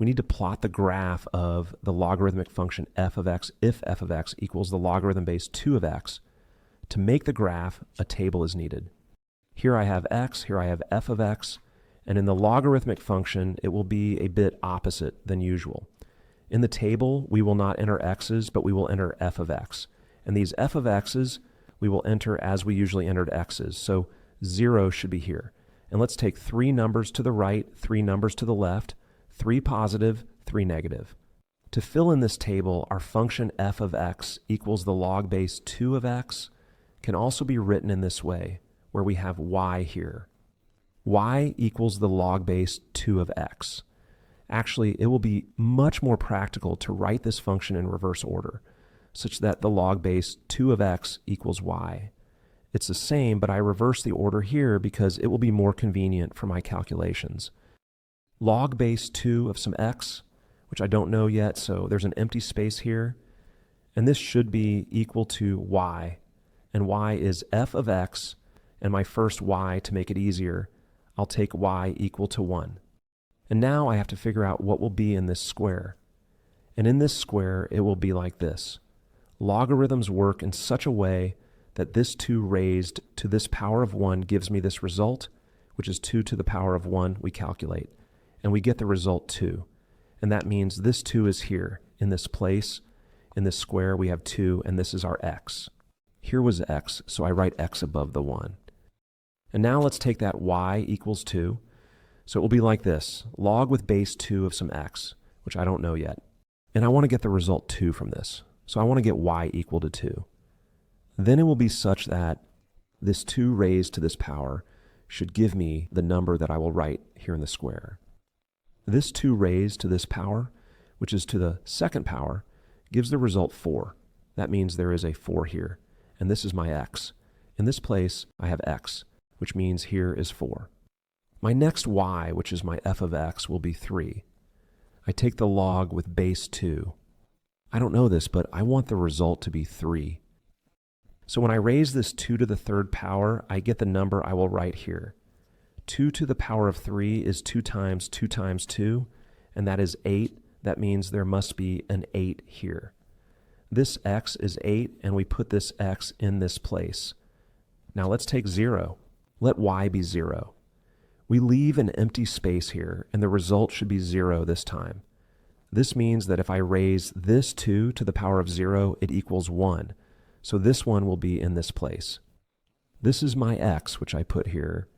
we need to plot the graph of the logarithmic function f of x if f of x equals the logarithm base 2 of x. To make the graph, a table is needed. Here I have x, here I have f of x, and in the logarithmic function, it will be a bit opposite than usual. In the table, we will not enter x's, but we will enter f of x. And these f of x's, we will enter as we usually entered x's. So 0 should be here. And let's take 3 numbers to the right, 3 numbers to the left, 3 positive, 3 negative. To fill in this table, our function f of x equals the log base 2 of x can also be written in this way, where we have y here. Y equals the log base 2 of x. Actually, it will be much more practical to write this function in reverse order, such that the log base 2 of x equals y. It's the same, but I reverse the order here because it will be more convenient for my calculations. Log base 2 of some x, which I don't know yet, so there's an empty space here, and this should be equal to y, and y is f of x, and my first y, to make it easier, I'll take y equal to 1. And now I have to figure out what will be in this square. And in this square, it will be like this. Logarithms work in such a way that this 2 raised to this power of 1 gives me this result, which is 2 to the power of 1 we calculate. And we get the result 2. And that means this 2 is here, in this place. In this square, we have 2, and this is our x. Here was x, so I write x above the 1. And now let's take that y equals 2. So it will be like this, log with base 2 of some x, which I don't know yet. And I want to get the result 2 from this. So I want to get y equal to 2. Then it will be such that this 2 raised to this power should give me the number that I will write here in the square. This 2 raised to this power, which is to the second power, gives the result 4. That means there is a 4 here, and this is my x. In this place, I have x, which means here is 4. My next y, which is my f of x, will be 3. I take the log with base 2. I don't know this, but I want the result to be 3. So when I raise this 2 to the third power, I get the number I will write here. 2 to the power of 3 is 2 times 2 times 2, and that is 8. That means there must be an 8 here. This x is 8, and we put this x in this place. Now let's take 0. Let y be 0. We leave an empty space here, and the result should be 0 this time. This means that if I raise this 2 to the power of 0, it equals 1. So this one will be in this place. This is my x, which I put here,